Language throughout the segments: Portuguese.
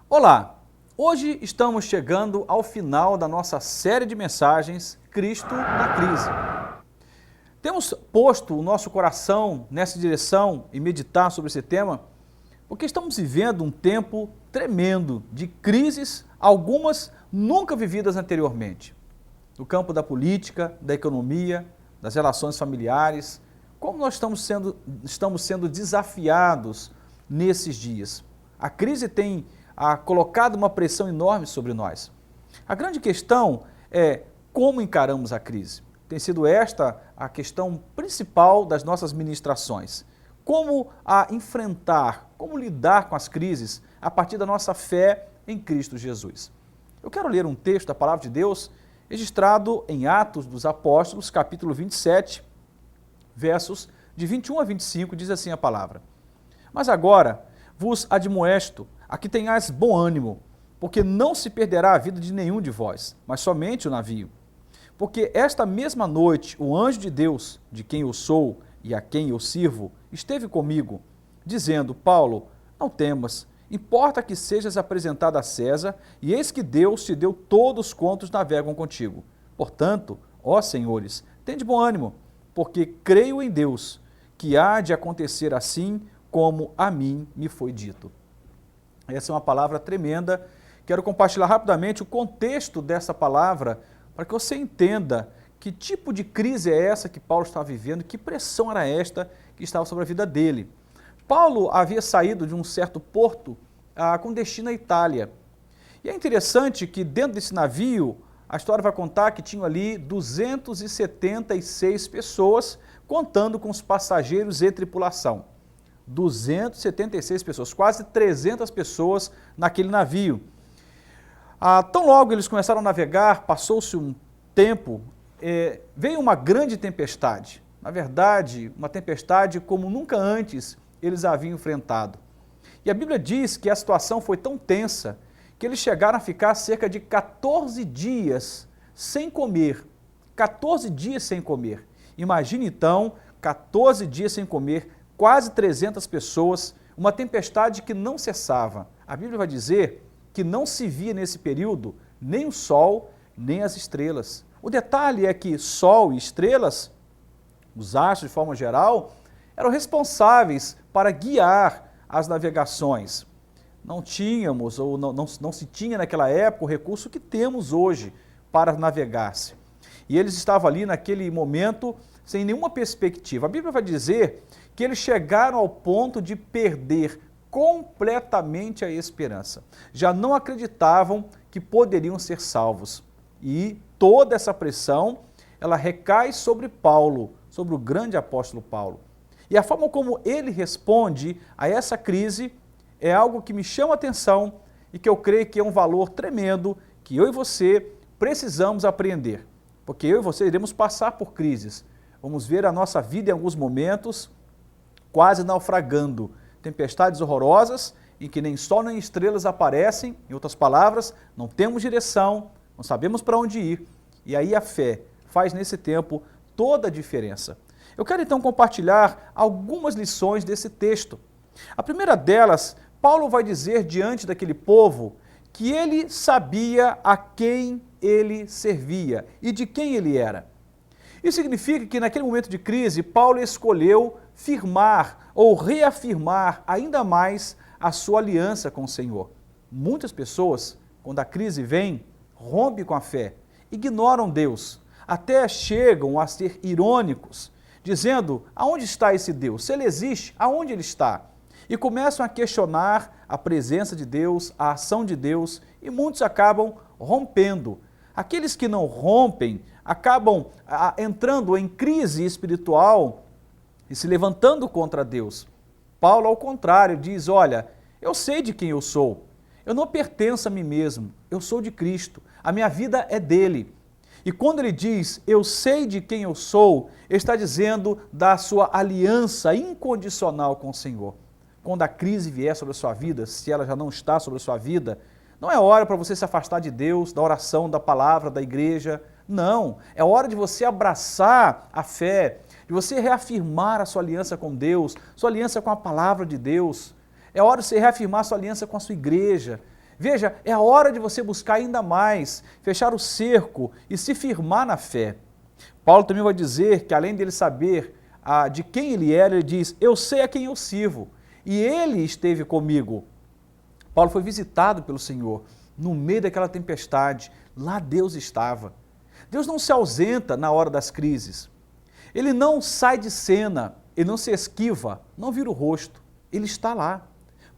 Olá! Hoje estamos chegando ao final da nossa série de mensagens Cristo na Crise. Temos posto o nosso coração nessa direção e meditar sobre esse tema porque estamos vivendo um tempo tremendo de crises, algumas nunca vividas anteriormente. No campo da política, da economia, das relações familiares, como nós estamos sendo desafiados nesses dias. A crise tem colocado uma pressão enorme sobre nós. A grande questão é como encaramos a crise. Tem sido esta a questão principal das nossas ministrações. Como a enfrentar, como lidar com as crises a partir da nossa fé em Cristo Jesus. Eu quero ler um texto da Palavra de Deus registrado em Atos dos Apóstolos, capítulo 27, versos de 21 a 25, diz assim a palavra. Mas agora vos admoesto a que tenhais bom ânimo, porque não se perderá a vida de nenhum de vós, mas somente o navio. Porque esta mesma noite o anjo de Deus, de quem eu sou e a quem eu sirvo, esteve comigo, dizendo, Paulo, não temas, importa que sejas apresentado a César, e eis que Deus te deu todos quantos navegam contigo. Portanto, ó senhores, tende bom ânimo, porque creio em Deus, que há de acontecer assim como a mim me foi dito. Essa é uma palavra tremenda. Quero compartilhar rapidamente o contexto dessa palavra para que você entenda que tipo de crise é essa que Paulo estava vivendo, que pressão era esta que estava sobre a vida dele. Paulo havia saído de um certo porto com destino à Itália. E é interessante que dentro desse navio, a história vai contar que tinham ali 276 pessoas, contando com os passageiros e tripulação. 276 pessoas, quase 300 pessoas naquele navio. Tão logo eles começaram a navegar, passou-se um tempo, veio uma grande tempestade. Na verdade, uma tempestade como nunca antes eles haviam enfrentado. E a Bíblia diz que a situação foi tão tensa que eles chegaram a ficar cerca de 14 dias sem comer. 14 dias sem comer. Imagine então, 14 dias sem comer, quase 300 pessoas, uma tempestade que não cessava. A Bíblia vai dizer que não se via nesse período nem o sol, nem as estrelas. O detalhe é que sol e estrelas, os astros de forma geral, eram responsáveis para guiar as navegações. Não tínhamos, ou não se tinha naquela época o recurso que temos hoje para navegar-se. E eles estavam ali naquele momento sem nenhuma perspectiva. A Bíblia vai dizer que eles chegaram ao ponto de perder completamente a esperança. Já não acreditavam que poderiam ser salvos. E toda essa pressão, ela recai sobre Paulo, sobre o grande apóstolo Paulo. E a forma como ele responde a essa crise é algo que me chama a atenção e que eu creio que é um valor tremendo que eu e você precisamos apreender. Porque eu e você iremos passar por crises. Vamos ver a nossa vida em alguns momentos quase naufragando. Tempestades horrorosas em que nem sol nem estrelas aparecem, em outras palavras, não temos direção, não sabemos para onde ir. E aí a fé faz nesse tempo toda a diferença. Eu quero então compartilhar algumas lições desse texto. A primeira delas, Paulo vai dizer diante daquele povo que ele sabia a quem ele servia e de quem ele era. Isso significa que naquele momento de crise, Paulo escolheu firmar ou reafirmar ainda mais a sua aliança com o Senhor. Muitas pessoas, quando a crise vem, rompem com a fé, ignoram Deus, até chegam a ser irônicos, dizendo, aonde está esse Deus? Se ele existe, aonde ele está? E começam a questionar a presença de Deus, a ação de Deus, e muitos acabam rompendo. Aqueles que não rompem acabam entrando em crise espiritual e se levantando contra Deus. Paulo, ao contrário, diz, olha, eu sei de quem eu sou, eu não pertenço a mim mesmo, eu sou de Cristo, a minha vida é dele. E quando ele diz, eu sei de quem eu sou, ele está dizendo da sua aliança incondicional com o Senhor. Quando a crise vier sobre a sua vida, se ela já não está sobre a sua vida, não é hora para você se afastar de Deus, da oração, da palavra, da igreja. Não, é hora de você abraçar a fé, de você reafirmar a sua aliança com Deus, sua aliança com a palavra de Deus. É hora de você reafirmar a sua aliança com a sua igreja. Veja, é a hora de você buscar ainda mais, fechar o cerco e se firmar na fé. Paulo também vai dizer que além dele saber de quem ele era, ele diz, eu sei a quem eu sirvo, e ele esteve comigo. Paulo foi visitado pelo Senhor, no meio daquela tempestade, lá Deus estava. Deus não se ausenta na hora das crises, Ele não sai de cena, Ele não se esquiva, não vira o rosto, Ele está lá.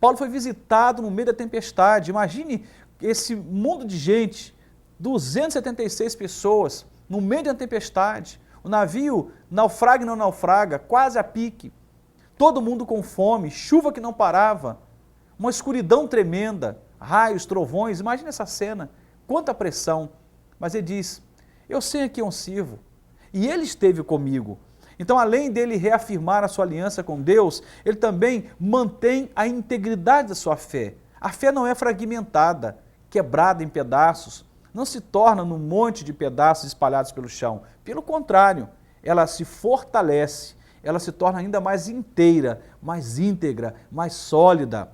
Paulo foi visitado no meio da tempestade, imagine esse mundo de gente, 276 pessoas, no meio da tempestade, o navio naufraga e não naufraga, quase a pique, todo mundo com fome, chuva que não parava, uma escuridão tremenda, raios, trovões, imagine essa cena, quanta pressão, mas ele diz, eu sei a quem eu sirvo, e ele esteve comigo. Então, além dele reafirmar a sua aliança com Deus, ele também mantém a integridade da sua fé. A fé não é fragmentada, quebrada em pedaços, não se torna num monte de pedaços espalhados pelo chão. Pelo contrário, ela se fortalece, ela se torna ainda mais inteira, mais íntegra, mais sólida.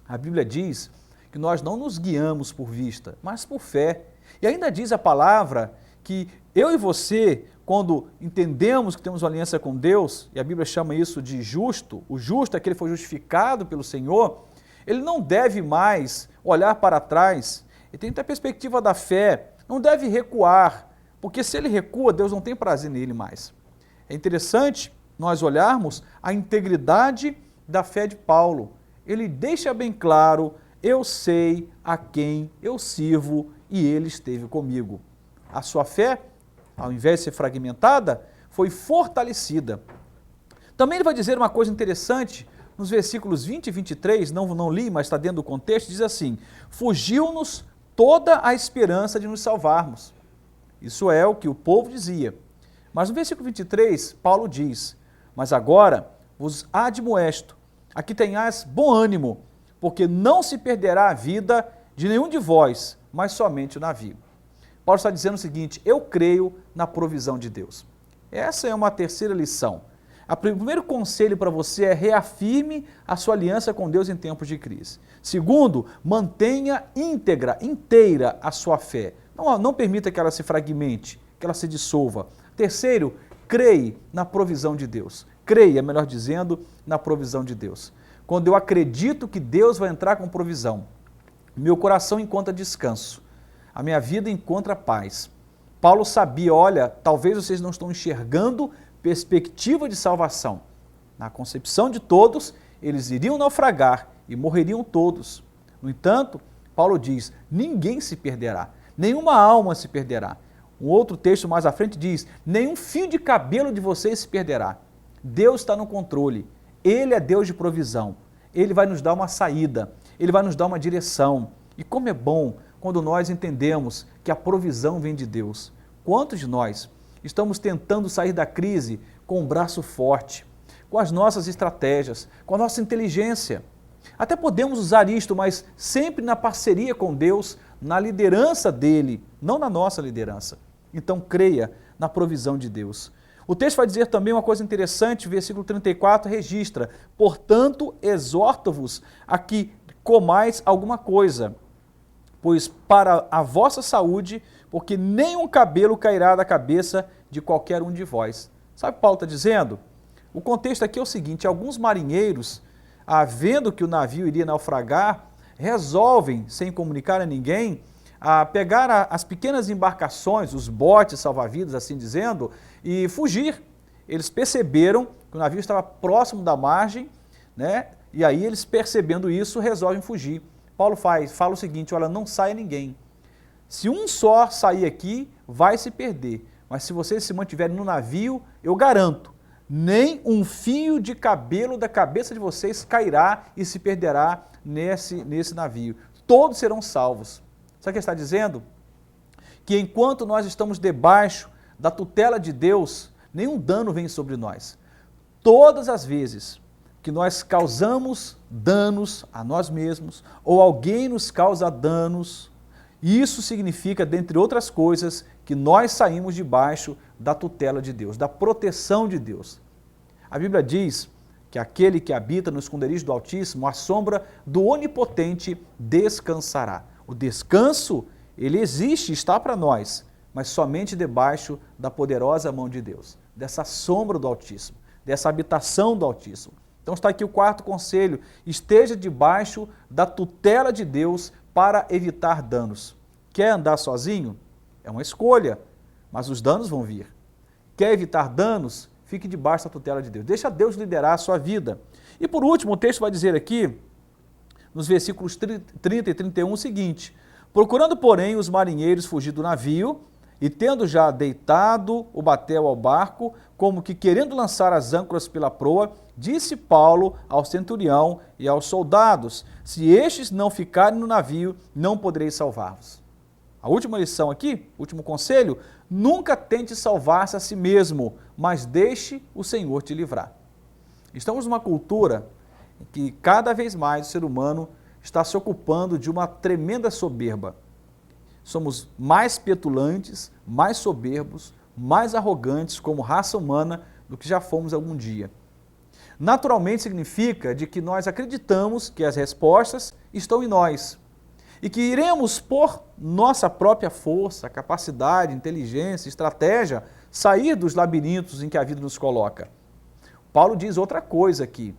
A Bíblia diz que nós não nos guiamos por vista, mas por fé. E ainda diz a palavra que eu e você, quando entendemos que temos uma aliança com Deus, e a Bíblia chama isso de justo, o justo é que ele foi justificado pelo Senhor, ele não deve mais olhar para trás, ele tem a perspectiva da fé, não deve recuar, porque se ele recua, Deus não tem prazer nele mais. É interessante nós olharmos a integridade da fé de Paulo. Ele deixa bem claro, eu sei a quem eu sirvo e ele esteve comigo. A sua fé, ao invés de ser fragmentada, foi fortalecida. Também ele vai dizer uma coisa interessante, nos versículos 20 e 23, não li, mas está dentro do contexto, diz assim, fugiu-nos toda a esperança de nos salvarmos. Isso é o que o povo dizia. Mas no versículo 23, Paulo diz, mas agora vos admoesto, a que tenhais bom ânimo, porque não se perderá a vida de nenhum de vós, mas somente o navio. Paulo está dizendo o seguinte, eu creio na provisão de Deus. Essa é uma terceira lição. O primeiro conselho para você é reafirme a sua aliança com Deus em tempos de crise. Segundo, mantenha inteira a sua fé. Não permita que ela se fragmente, que ela se dissolva. Terceiro, creia na provisão de Deus. Creia, melhor dizendo, na provisão de Deus. Quando eu acredito que Deus vai entrar com provisão, meu coração encontra descanso, a minha vida encontra paz. Paulo sabia, olha, talvez vocês não estão enxergando perspectiva de salvação. Na concepção de todos, eles iriam naufragar e morreriam todos. No entanto, Paulo diz, ninguém se perderá, nenhuma alma se perderá. Um outro texto mais à frente diz, nenhum fio de cabelo de vocês se perderá. Deus está no controle, Ele é Deus de provisão, Ele vai nos dar uma saída, Ele vai nos dar uma direção. E como é bom quando nós entendemos que a provisão vem de Deus. Quantos de nós estamos tentando sair da crise com um braço forte, com as nossas estratégias, com a nossa inteligência? Até podemos usar isto, mas sempre na parceria com Deus, na liderança dEle, não na nossa liderança. Então creia na provisão de Deus. O texto vai dizer também uma coisa interessante, versículo 34 registra, portanto, exorto-vos a que comais alguma coisa, pois para a vossa saúde, porque nenhum cabelo cairá da cabeça de qualquer um de vós. Sabe o que Paulo está dizendo? O contexto aqui é o seguinte, alguns marinheiros, vendo que o navio iria naufragar, resolvem, sem comunicar a ninguém, pegar as pequenas embarcações, os botes salva-vidas, assim dizendo, e fugir. Eles perceberam que o navio estava próximo da margem, né? E aí eles percebendo isso, resolvem fugir. Paulo fala o seguinte, olha, não saia ninguém. Se um só sair aqui, vai se perder. Mas se vocês se mantiverem no navio, eu garanto, nem um fio de cabelo da cabeça de vocês cairá e se perderá nesse navio. Todos serão salvos. Sabe o que ele está dizendo? Que enquanto nós estamos debaixo da tutela de Deus, nenhum dano vem sobre nós. Todas as vezes que nós causamos danos a nós mesmos, ou alguém nos causa danos, isso significa, dentre outras coisas, que nós saímos debaixo da tutela de Deus, da proteção de Deus. A Bíblia diz que aquele que habita no esconderijo do Altíssimo, à sombra do Onipotente, descansará. O descanso, ele existe, está para nós, mas somente debaixo da poderosa mão de Deus, dessa sombra do Altíssimo, dessa habitação do Altíssimo. Então está aqui o quarto conselho: esteja debaixo da tutela de Deus para evitar danos. Quer andar sozinho? É uma escolha, mas os danos vão vir. Quer evitar danos? Fique debaixo da tutela de Deus. Deixa Deus liderar a sua vida. E por último, o texto vai dizer aqui, nos versículos 30 e 31, o seguinte: procurando, porém, os marinheiros fugir do navio, e tendo já deitado o batel ao barco, como que querendo lançar as âncoras pela proa, disse Paulo ao centurião e aos soldados: se estes não ficarem no navio, não podereis salvar-vos. A última lição aqui, último conselho: nunca tente salvar-se a si mesmo, mas deixe o Senhor te livrar. Estamos numa cultura em que cada vez mais o ser humano está se ocupando de uma tremenda soberba. Somos mais petulantes, mais soberbos, mais arrogantes como raça humana do que já fomos algum dia. Naturalmente significa de que nós acreditamos que as respostas estão em nós e que iremos, por nossa própria força, capacidade, inteligência, estratégia, sair dos labirintos em que a vida nos coloca. Paulo diz outra coisa aqui.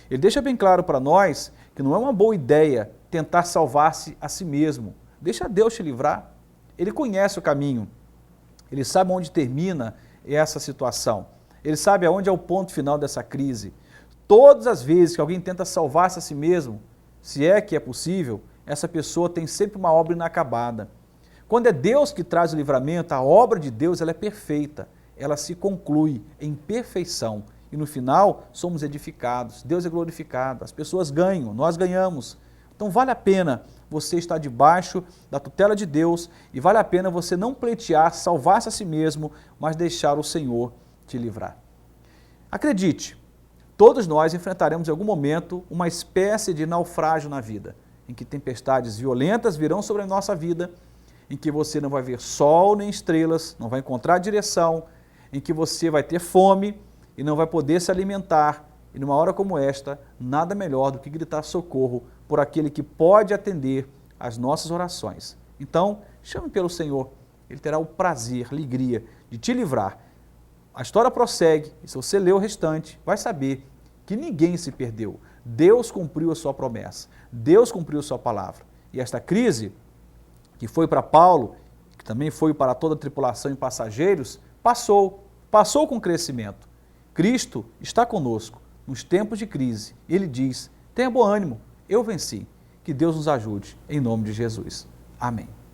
Ele deixa bem claro para nós que não é uma boa ideia tentar salvar-se a si mesmo. Deixa Deus te livrar. Ele conhece o caminho. Ele sabe onde termina essa situação. Ele sabe aonde é o ponto final dessa crise. Todas as vezes que alguém tenta salvar-se a si mesmo, se é que é possível, essa pessoa tem sempre uma obra inacabada. Quando é Deus que traz o livramento, a obra de Deus ela é perfeita. Ela se conclui em perfeição. E no final somos edificados. Deus é glorificado. As pessoas ganham, nós ganhamos. Então vale a pena você estar debaixo da tutela de Deus e vale a pena você não pleitear, salvar-se a si mesmo, mas deixar o Senhor te livrar. Acredite, todos nós enfrentaremos em algum momento uma espécie de naufrágio na vida, em que tempestades violentas virão sobre a nossa vida, em que você não vai ver sol nem estrelas, não vai encontrar direção, em que você vai ter fome e não vai poder se alimentar. E numa hora como esta, nada melhor do que gritar socorro por aquele que pode atender às nossas orações. Então, chame pelo Senhor, Ele terá o prazer, a alegria de te livrar. A história prossegue, e se você ler o restante, vai saber que ninguém se perdeu. Deus cumpriu a sua promessa, Deus cumpriu a sua palavra. E esta crise, que foi para Paulo, que também foi para toda a tripulação e passageiros, passou com crescimento. Cristo está conosco nos tempos de crise. Ele diz: tenha bom ânimo, eu venci. Que Deus nos ajude, em nome de Jesus. Amém.